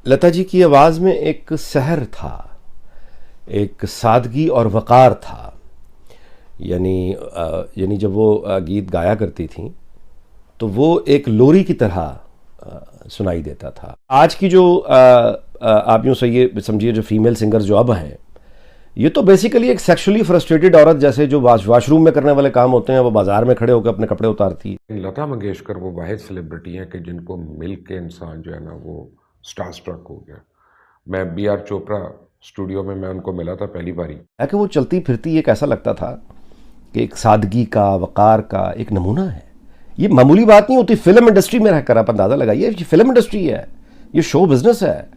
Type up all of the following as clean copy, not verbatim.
लता जी की आवाज़ में एक सहर था, एक सादगी और वक़ार था। यानी जब वो गीत गाया करती थीं तो वो एक लोरी की तरह सुनाई देता था। आज की जो आप यूँ ये समझिए जो फीमेल सिंगर्स जो अब हैं, ये तो बेसिकली एक सेक्सुअली फ्रस्ट्रेटेड औरत जैसे जो वाशरूम में करने वाले काम होते हैं वो बाजार में खड़े होकर अपने कपड़े उतारती है। लता मंगेशकर वो वाहिद सेलिब्रिटी हैं कि जिनको मिल के इंसान जो है ना वो स्टार स्ट्रक हो गया। मैं बी.आर. चोपड़ा स्टूडियो में मैं उनको मिला था पहली बारी। है कि वो चलती फिरती एक ऐसा लगता था कि एक सादगी का, वक़ार का एक नमूना है। ये मामूली बात नहीं होती। फिल्म इंडस्ट्री में रहकर आप अंदाज़ा लगाइए, ये फिल्म इंडस्ट्री है, ये शो बिजनेस है।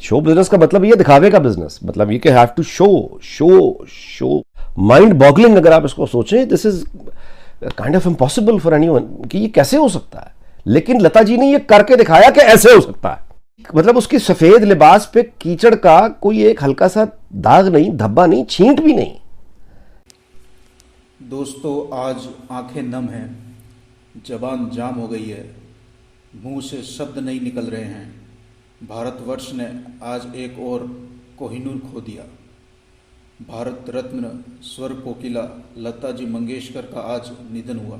शो बिजनेस का मतलब ये दिखावे का बिजनेस, मतलब ये कि have to show show show. Mind boggling अगर आप इसको सोचें, this is kind of impossible for anyone कि ये कैसे हो सकता है। लेकिन लता जी ने ये करके दिखाया कि ऐसे हो सकता है। मतलब उसकी सफेद लिबास पे कीचड़ का कोई एक हल्का सा दाग नहीं, धब्बा नहीं, छींट भी नहीं। दोस्तों, आज आंखें नम हैं, जबान जाम हो गई है, मुंह से शब्द नहीं निकल रहे हैं। भारतवर्ष ने आज एक और कोहिनूर खो दिया। भारत रत्न स्वर कोकिला लता जी मंगेशकर का आज निधन हुआ।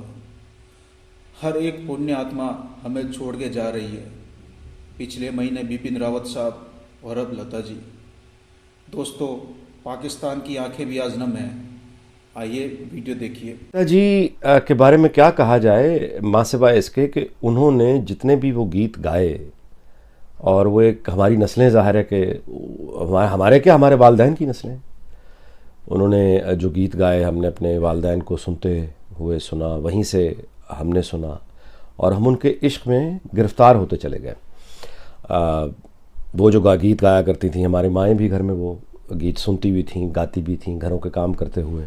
हर एक पुण्य आत्मा हमें छोड़ के जा रही है। पिछले महीने बिपिन रावत साहब और अब लता जी। दोस्तों, पाकिस्तान की आंखें भी आज नम हैं। आइए वीडियो देखिए। लता जी के बारे में क्या कहा जाए, माँ सिवाय इसके कि उन्होंने जितने भी वो गीत गाए, और वो एक हमारी नस्लें ज़ाहिर है कि हमारे वालिदैन की नस्लें, उन्होंने जो गीत गाए हमने अपने वालिदैन को सुनते हुए सुना, वहीं से हमने सुना और हम उनके इश्क में गिरफ़्तार होते चले गए। वो जो गीत गाया करती थी, हमारी माएँ भी घर में वो गीत सुनती भी थीं, गाती भी थीं, घरों के काम करते हुए।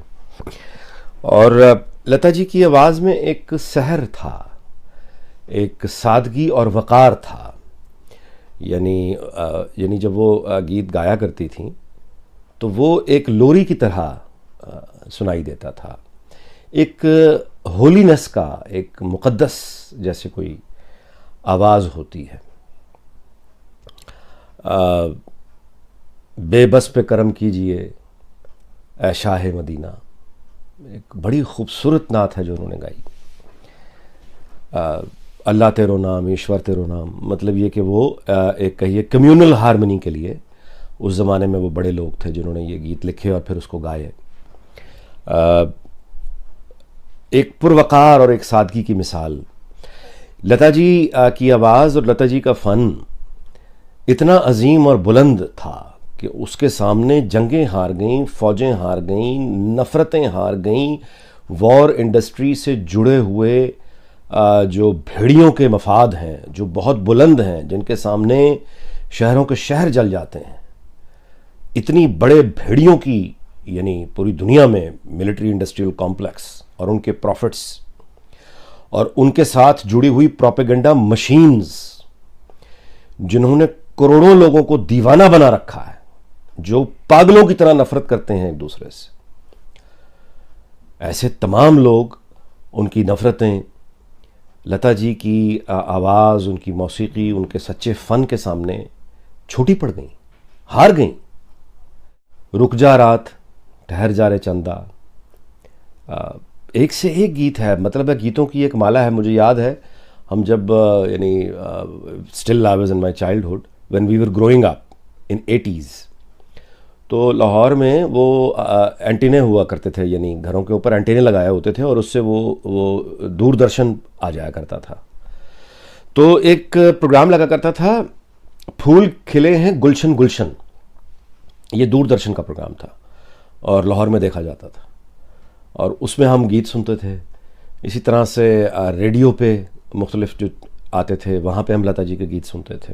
और लता जी की आवाज़ में एक सहर था, एक सादगी और वक़ार था। यानी जब वो गीत गाया करती थीं तो वो एक लोरी की तरह सुनाई देता था। एक होलीनेस का, एक मुक़द्दस जैसे कोई आवाज़ होती है। बेबस पे करम कीजिए ऐ शाह मदीना, एक बड़ी खूबसूरत नात है जो उन्होंने गाई। अल्लाह तेरो नाम, ईश्वर तेरो नाम, मतलब ये कि वो एक कहिए कम्यूनल हारमनी के लिए उस ज़माने में वो बड़े लोग थे जिन्होंने ये गीत लिखे और फिर उसको गाए। एक पुरवकार और एक सादगी की मिसाल। लता जी की आवाज़ और लता जी का फ़न इतना अजीम और बुलंद था कि उसके सामने जंगें हार गईं, फ़ौजें हार गईं, नफ़रतें हार गईं। वॉर इंडस्ट्री से जुड़े हुए जो भेड़ियों के मफाद हैं, जो बहुत बुलंद हैं, जिनके सामने शहरों के शहर जल जाते हैं, इतनी बड़े भेड़ियों की यानी पूरी दुनिया में मिलिट्री इंडस्ट्रियल कॉम्प्लेक्स और उनके प्रॉफिट्स और उनके साथ जुड़ी हुई प्रोपेगेंडा मशीन्स, जिन्होंने करोड़ों लोगों को दीवाना बना रखा है, जो पागलों की तरह नफरत करते हैं एक दूसरे से। ऐसे तमाम लोग, उनकी नफरतें लता जी की आवाज़, उनकी मौसीकी, उनके सच्चे फ़न के सामने छोटी पड़ गईं, हार गईं। रुक जा रात, ठहर जा रे चंदा, एक से एक गीत है। मतलब है गीतों की एक माला है। मुझे याद है हम जब still I was in my childhood when we were growing up इन 80s, तो लाहौर में वो एंटीने हुआ करते थे, यानी घरों के ऊपर एंटीने लगाए होते थे और उससे वो दूरदर्शन आ जाया करता था। तो एक प्रोग्राम लगा करता था, फूल खिले हैं गुलशन गुलशन। ये दूरदर्शन का प्रोग्राम था और लाहौर में देखा जाता था और उसमें हम गीत सुनते थे। इसी तरह से रेडियो पे मुख्तलिफ जो आते थे, वहाँ पे हम लता जी के गीत सुनते थे।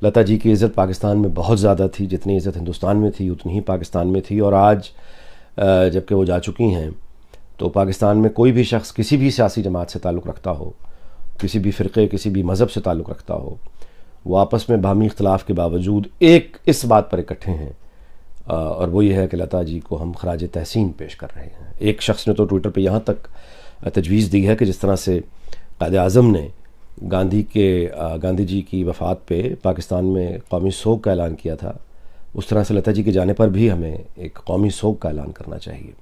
लता जी की इज़्ज़त पाकिस्तान में बहुत ज़्यादा थी, जितनी इज़्ज़त हिंदुस्तान में थी उतनी ही पाकिस्तान में थी। और आज जबकि वो जा चुकी हैं तो पाकिस्तान में कोई भी शख्स किसी भी सियासी जमात से ताल्लुक़ रखता हो, किसी भी फ़िरक़े, किसी भी मज़हब से ताल्लुक़ रखता हो, वो आपस में बाहमी इख्तिलाफ़ के बावजूद एक इस बात पर इकट्ठे हैं और वो ये है कि लता जी को हम खराज तहसीन पेश कर रहे हैं। एक शख्स ने तो ट्विटर पे यहाँ तक तजवीज़ दी है कि जिस तरह से कायद-ए-आज़म ने गांधी जी की वफ़ात पे पाकिस्तान में कौमी सोग का ऐलान किया था, उस तरह से लता जी के जाने पर भी हमें एक कौमी सोग का ऐलान करना चाहिए।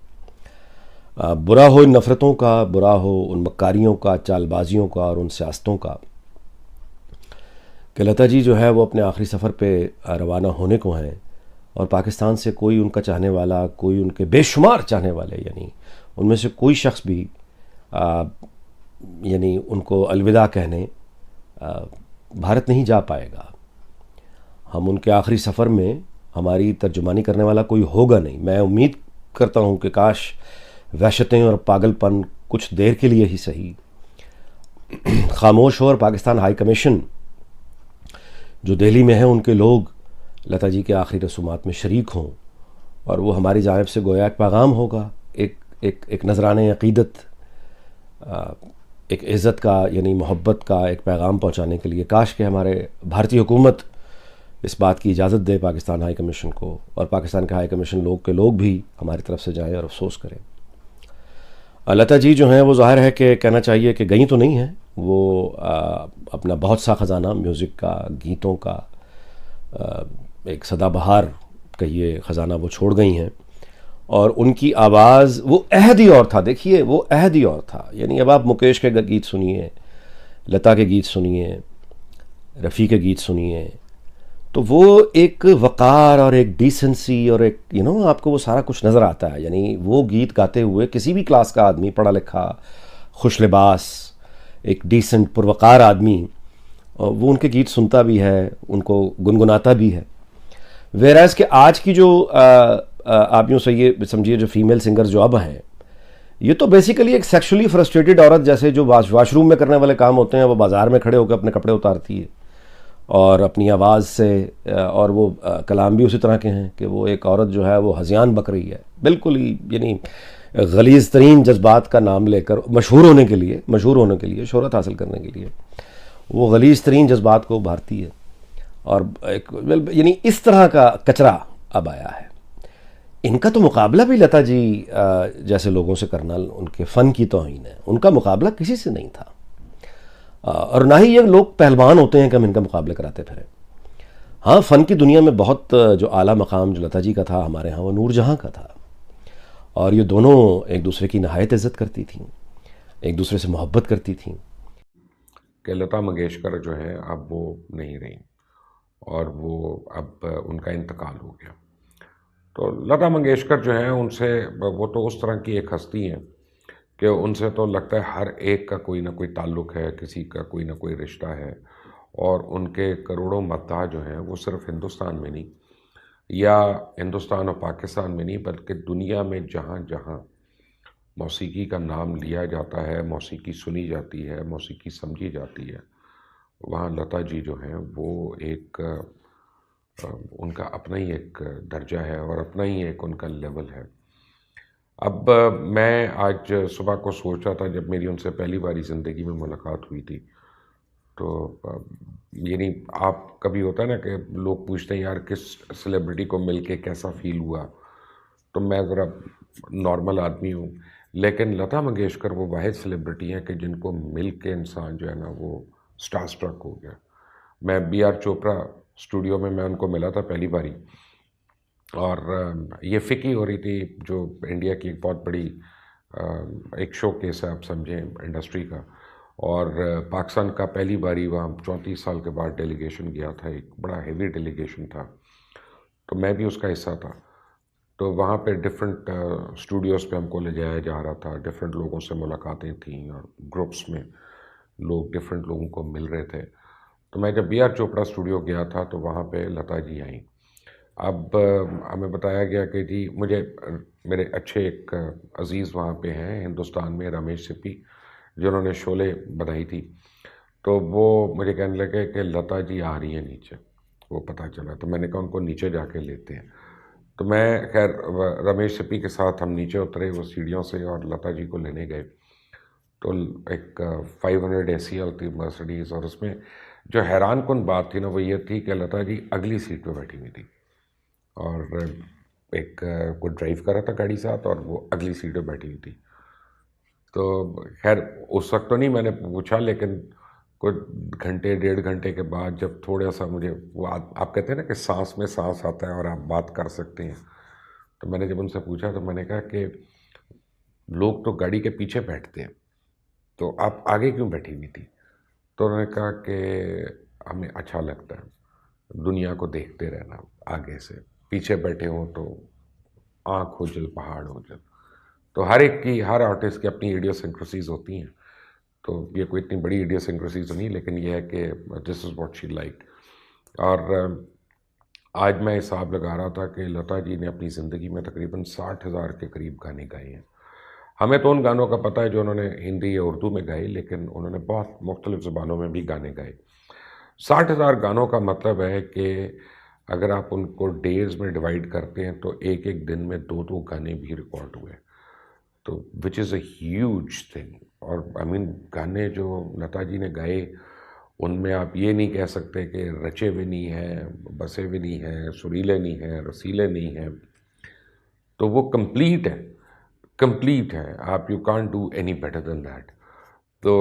बुरा हो इन नफ़रतों का, बुरा हो उन मक्कारियों का, चालबाजियों का और उन सियासतों का कि लता जी जो है वो अपने आखिरी सफ़र पे रवाना होने को हैं और पाकिस्तान से कोई उनका चाहने वाला, कोई उनके बेशुमार चाहने वाले, यानी उनमें से कोई शख्स भी यानी उनको अलविदा कहने भारत नहीं जा पाएगा। हम उनके आखिरी सफ़र में हमारी तर्जुमानी करने वाला कोई होगा नहीं। मैं उम्मीद करता हूँ कि काश वहशतें और पागलपन कुछ देर के लिए ही सही खामोश हो और पाकिस्तान हाई कमीशन जो दिल्ली में है उनके लोग लता जी के आखिरी रसूमात में शरीक हों और वो हमारी जानिब से गोया एक पैगाम होगा, एक नजराने अक़ीदत, एक इज़्ज़त का यानी मोहब्बत का एक पैगाम पहुंचाने के लिए। काश के हमारे भारतीय हुकूमत इस बात की इजाज़त दे पाकिस्तान हाई कमीशन को और पाकिस्तान के हाई कमीशन लोग भी हमारी तरफ से जाएं और अफसोस करें। लता जी जो हैं वो ज़ाहिर है कि कहना चाहिए कि गई तो नहीं है, वो अपना बहुत सा ख़जाना म्यूज़िक का, गीतों का, एक सदाबहार कहिए ख़जाना वो छोड़ गई हैं और उनकी आवाज़ वो अहद ही और था। देखिए वो अहद ही और था। यानी अब आप मुकेश के गीत सुनिए, लता के गीत सुनिए, रफ़ी के गीत सुनिए, तो वो एक वक़ार और एक डिसेंसी और एक आपको वो सारा कुछ नज़र आता है। यानी वो गीत गाते हुए किसी भी क्लास का आदमी, पढ़ा लिखा, खुश लिबास, एक डिसेंट पुरवकार आदमी वो उनके गीत सुनता भी है, उनको गुनगुनाता भी है। वेराज के आज की जो आप यूँ सही समझिए जो फीमेल सिंगर्स जो अब हैं, ये तो बेसिकली एक सेक्सुअली फ्रस्ट्रेटेड औरत जैसे जो वाशरूम में करने वाले काम होते हैं वो बाज़ार में खड़े होकर अपने कपड़े उतारती है और अपनी आवाज़ से, और वो कलाम भी उसी तरह के हैं कि वो एक औरत जो है वो हज़ियान बक रही है, बिल्कुल ही यानी गलीज़ तरीन जज्बात का नाम लेकर मशहूर होने के लिए, शोहरत हासिल करने के लिए वो गलीज़ तरीन जज्बात को उभारती है। और एक यानी इस तरह का कचरा अब आया है। इनका तो मुकाबला भी लता जी जैसे लोगों से करना उनके फ़न की तौहीन है। उनका मुकाबला किसी से नहीं था और ना ही ये लोग पहलवान होते हैं कि हम इनका मुकाबले कराते फिरें। हाँ, फ़न की दुनिया में बहुत जो आला मकाम जो लता जी का था हमारे यहाँ, वो नूरजहाँ का था और ये दोनों एक दूसरे की नहायत इज़्ज़त करती थीं, एक दूसरे से मोहब्बत करती थीं। कि लता मंगेशकर जो है अब वो नहीं रही और वो अब उनका इंतकाल हो गया। तो लता मंगेशकर जो है उनसे, वो तो उस तरह की एक हस्ती हैं कि उनसे तो लगता है हर एक का कोई ना कोई ताल्लुक़ है, किसी का कोई ना कोई रिश्ता है और उनके करोड़ों मद्दाह जो हैं वो सिर्फ़ हिंदुस्तान में नहीं या हिंदुस्तान और पाकिस्तान में नहीं बल्कि दुनिया में जहाँ जहाँ मौसीकी का नाम लिया जाता है, मौसीकी सुनी जाती है, मौसीकी समझी जाती है, वहाँ लता जी जो हैं वो एक उनका अपना ही एक दर्जा है और अपना ही एक उनका लेवल है। अब मैं आज सुबह को सोच रहा था जब मेरी उनसे पहली बारी ज़िंदगी में मुलाकात हुई थी, तो यानी आप कभी होता है ना कि लोग पूछते हैं यार किस सेलिब्रिटी को मिलके कैसा फ़ील हुआ, तो मैं ज़रा नॉर्मल आदमी हूँ, लेकिन लता मंगेशकर वो वाहिद सेलिब्रिटी हैं कि जिनको मिल के इंसान जो है ना वो स्टार स्ट्रक हो गया। मैं BR चोपड़ा स्टूडियो में मैं उनको मिला था पहली बारी और ये फ़िकी हो रही थी जो इंडिया की एक बहुत बड़ी एक शो केस है, आप समझें, इंडस्ट्री का। और पाकिस्तान का पहली बारी वहाँ 34 साल के बाद डेलीगेशन गया था, एक बड़ा हेवी डेलीगेशन था, तो मैं भी उसका हिस्सा था। तो वहाँ पे डिफरेंट स्टूडियोज़ पे हमको ले जाया जा रहा था, डिफरेंट लोगों से मुलाकातें थीं और ग्रुप्स में लोग डिफरेंट लोगों को मिल रहे थे। तो मैं जब BR चोपड़ा स्टूडियो गया था तो वहाँ पे लता जी आई। अब हमें बताया गया कि जी मुझे मेरे अच्छे एक अज़ीज़ वहाँ पे हैं हिंदुस्तान में, रमेश सिप्पी, जिन्होंने शोले बनाई थी, तो वो मुझे कहने लगे कि लता जी आ रही हैं नीचे, वो पता चला। तो मैंने कहा उनको नीचे जाके लेते हैं। तो मैं खैर रमेश सिप्पी के साथ हम नीचे उतरे वो सीढ़ियों से और लता जी को लेने गए। तो एक 500 AC होती मर्सिडीज़ और उसमें जो हैरान कुन बात थी ना वो ये थी कि लता जी अगली सीट पे बैठी हुई थी और एक कोई ड्राइव कर रहा था गाड़ी साथ और वो अगली सीट पे बैठी हुई थी। तो खैर उस वक्त तो नहीं मैंने पूछा, लेकिन कुछ घंटे 1.5 घंटे के बाद जब थोड़ा सा मुझे वो आप कहते हैं ना कि सांस में सांस आता है और आप बात कर सकते हैं, तो मैंने जब उनसे पूछा तो मैंने कहा कि लोग तो गाड़ी के पीछे बैठते हैं, तो आप आगे क्यों बैठी हुई थी? तो उन्होंने कहा कि हमें अच्छा लगता है दुनिया को देखते रहना आगे से, पीछे बैठे हों तो आँख हो जल पहाड़ हो जल। तो हर एक की, हर आर्टिस्ट की अपनी इडियोसिंक्रेसीज होती हैं, तो ये कोई इतनी बड़ी इडियोसिंक्रेसी तो नहीं, लेकिन ये है कि this is what she like. और आज मैं हिसाब लगा रहा था कि लता जी ने अपनी ज़िंदगी में तकरीबन 60,000 के करीब गाने गाए हैं। हमें तो उन गानों का पता है जो उन्होंने हिंदी या उर्दू में गाए, लेकिन उन्होंने बहुत मुख्तलिफ़ ज़ुबानों में भी गाने गाए। 60,000 गानों का मतलब है कि अगर आप उनको डेज़ में डिवाइड करते हैं तो एक एक दिन में 2-2 गाने भी रिकॉर्ड हुए, तो which is a huge thing. और आई मीन गाने जो लता जी ने गाए उनमें आप ये नहीं कह सकते कि रचे भी नहीं हैं, बसे भी नहीं हैं, सुरीले नहीं हैं, रसीले नहीं हैं, तो वो कंप्लीट है, कंप्लीट है। आप you can't do any better than that. तो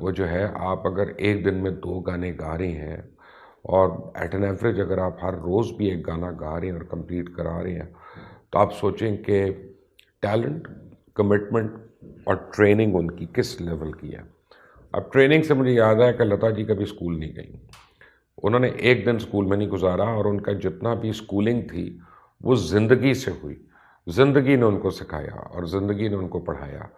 वो जो है, आप अगर एक दिन में 2 गाने गा रहे हैं और एट एन एवरेज अगर आप हर रोज़ भी एक गाना गा रहे हैं और कंप्लीट करा रहे हैं, तो आप सोचें कि टैलेंट, कमिटमेंट और ट्रेनिंग उनकी किस लेवल की है। अब ट्रेनिंग से मुझे याद है कि लता जी कभी स्कूल नहीं गई, उन्होंने एक दिन स्कूल में नहीं गुजारा, और उनका जितना भी स्कूलिंग थी वो ज़िंदगी से हुई, ज़िंदगी ने उनको सिखाया और ज़िंदगी ने उनको पढ़ाया।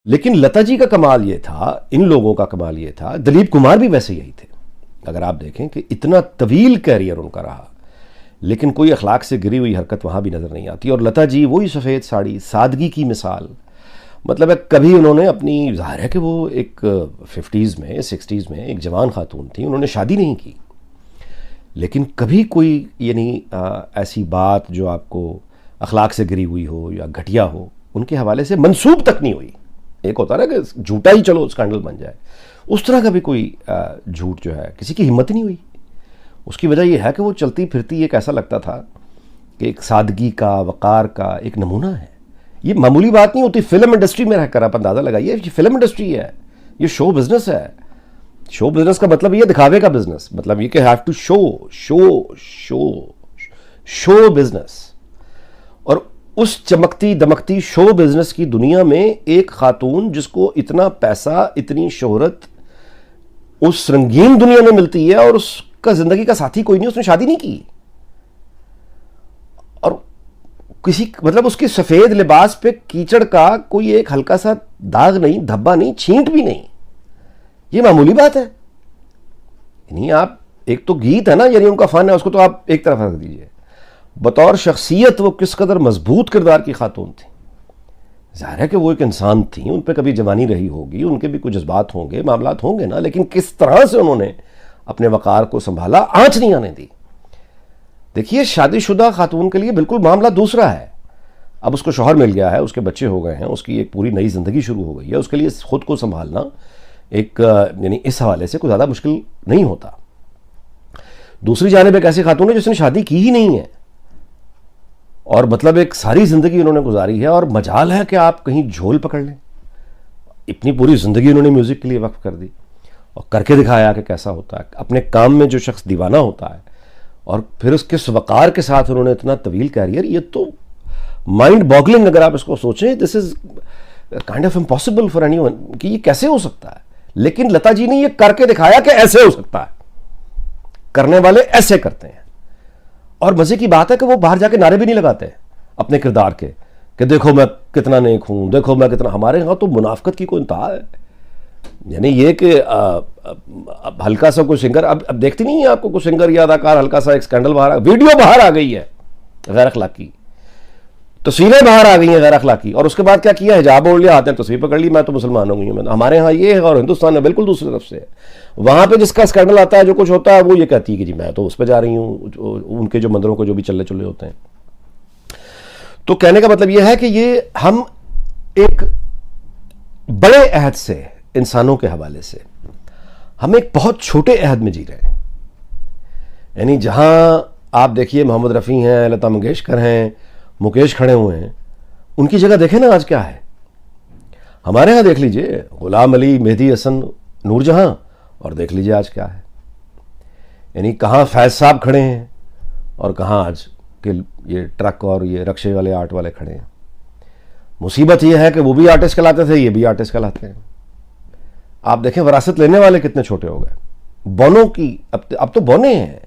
लेकिन लता जी का कमाल ये था, इन लोगों का कमाल ये था, दिलीप कुमार भी वैसे यही थे। अगर आप देखें कि इतना तवील कैरियर उनका रहा, लेकिन कोई अखलाक से गिरी हुई हरकत वहाँ भी नज़र नहीं आती। और लता जी वही सफ़ेद साड़ी, सादगी की मिसाल, मतलब है कभी उन्होंने अपनी, ज़ाहिर है कि वो एक 50s में 60s में एक जवान खातून थी, उन्होंने शादी नहीं की, लेकिन कभी कोई यानी ऐसी बात जो आपको अखलाक से गिरी हुई हो या घटिया हो उनके हवाले से मंसूब तक नहीं हुई। एक होता है ना कि झूठा ही चलो स्कैंडल बन जाए, उस तरह का भी कोई झूठ जो है किसी की हिम्मत नहीं हुई। उसकी वजह यह है कि वो चलती फिरती एक ऐसा लगता था कि एक सादगी का, वक़ार का एक नमूना है। ये मामूली बात नहीं होती। फिल्म इंडस्ट्री में रहकर आप अंदाज़ा लगाइए, ये फिल्म इंडस्ट्री है, ये शो बिजनेस है। शो बिजनेस का मतलब ये दिखावे का बिजनेस, मतलब ये कि have to show show show show business. और उस चमकती दमकती शो बिजनेस की दुनिया में एक खातून जिसको इतना पैसा, इतनी शोहरत उस रंगीन दुनिया में मिलती है, और उसका जिंदगी का साथी कोई नहीं, उसने शादी नहीं की, और किसी मतलब उसकी सफेद लिबास पे कीचड़ का कोई एक हल्का सा दाग नहीं, धब्बा नहीं, छींट भी नहीं। ये मामूली बात है नहीं। आप एक तो गीत है ना, यानी उनका फन है, उसको तो आप एक तरफ रख दीजिए। बतौर शख्सियत वो किस कदर मजबूत किरदार की खातून थी। ज़ाहिर है कि वो एक इंसान थी, उन पर कभी जवानी रही होगी, उनके भी कुछ जज्बात होंगे, मामलात होंगे ना, लेकिन किस तरह से उन्होंने अपने वक़ार को संभाला, आंच नहीं आने दी। देखिए, शादीशुदा खातून के लिए बिल्कुल मामला दूसरा है। अब उसको शौहर मिल गया है, उसके बच्चे हो गए हैं, उसकी एक पूरी नई ज़िंदगी शुरू हो गई है, उसके लिए खुद को संभालना एक यानी इस हवाले से कोई ज़्यादा मुश्किल नहीं होता। दूसरी जानिब एक ऐसी खातून है जिसने शादी की ही नहीं है, और मतलब एक सारी ज़िंदगी उन्होंने गुजारी है, और मजाल है कि आप कहीं झोल पकड़ लें। इतनी पूरी ज़िंदगी उन्होंने म्यूज़िक के लिए वक्फ कर दी और करके दिखाया कि कैसा होता है। अपने काम में जो शख्स दीवाना होता है और फिर उसके वक़ार के साथ उन्होंने इतना तवील कैरियर, ये तो माइंड बॉगलिंग अगर आप इसको सोचें। This is kind of impossible for anyone कि ये कैसे हो सकता है। लेकिन लता जी ने ये करके दिखाया कि ऐसे हो सकता है, करने वाले ऐसे करते हैं। और मजे की बात है कि वो बाहर जाके नारे भी नहीं लगाते अपने किरदार के कि देखो मैं कितना नेक हूं, देखो मैं कितना। हमारे यहां तो मुनाफकत की कोई इंतहा है। यानी ये कि हल्का सा कोई सिंगर, अब देखती नहीं है आपको, कोई सिंगर या अदाकार हल्का सा एक स्कैंडल बाहर, वीडियो बाहर आ गई है गैर अखलाकी, तस्वीरें बाहर आ गई हैं गैर अखलाकी, और उसके बाद क्या किया, हिजाब ओढ़ लिया, हाथ में तस्वीर पकड़ ली, मैं तो मुसलमान हो गई हूं। हमारे यहाँ ये है, और हिंदुस्तान में बिल्कुल दूसरी तरफ से है। वहां पे जिसका स्कैंडल आता है, जो कुछ होता है, वो ये कहती है कि जी मैं तो उस पर जा रही हूँ, उनके जो मंदिरों को जो भी चल्ले चुल्ले होते हैं। तो कहने का मतलब यह है कि ये हम एक बड़े अहद से, इंसानों के हवाले से, हम एक बहुत छोटे अहद में जी रहे हैं। यानी जहां आप देखिए मोहम्मद रफ़ी हैं, लता मंगेशकर हैं, मुकेश खड़े हुए हैं, उनकी जगह देखें ना आज क्या है। हमारे यहाँ देख लीजिए, गुलाम अली, मेहदी हसन, नूरजहां, और देख लीजिए आज क्या है। यानी कहाँ फैज साहब खड़े हैं और कहाँ आज के ये ट्रक और ये रक्शे वाले आर्ट वाले खड़े हैं। मुसीबत ये है कि वो भी आर्टिस्ट कहलाते थे, ये भी आर्टिस्ट कहलाते हैं। आप देखें विरासत लेने वाले कितने छोटे हो गए। बौनों की अब तो बौने हैं,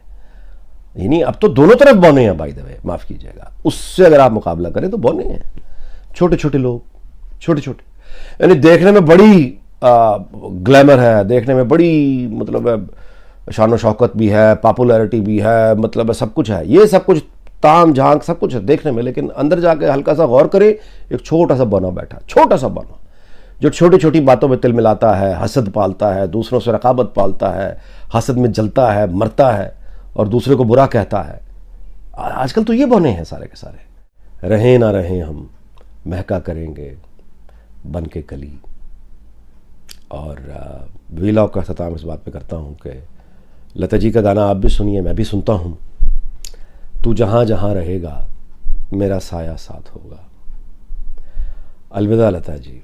यानी अब तो दोनों तरफ बौने हैं, बाय द वे, माफ कीजिएगा। उससे अगर आप मुकाबला करें तो बौने हैं, छोटे छोटे लोग, छोटे छोटे, यानी देखने में बड़ी ग्लैमर है, देखने में बड़ी मतलब शान व शौकत भी है, पॉपुलैरिटी भी है, मतलब सब कुछ है, ये सब कुछ ताम झांक सब कुछ है देखने में, लेकिन अंदर जाके हल्का सा गौर करें, एक छोटा सा बौना बैठा, छोटा सा बौना, जो छोटी छोटी बातों में तिल मिलाता है, हसद पालता है, दूसरों से रकाबत पालता है, हसद में जलता है, मरता है और दूसरे को बुरा कहता है। आजकल तो ये बौने हैं सारे के सारे। रहें ना रहें हम महका करेंगे बन के कली। और वीलॉग का अख्ताम इस बात पे करता हूँ कि लता जी का गाना आप भी सुनिए, मैं भी सुनता हूँ। तू जहाँ जहाँ रहेगा मेरा साया साथ होगा। अलविदा लता जी।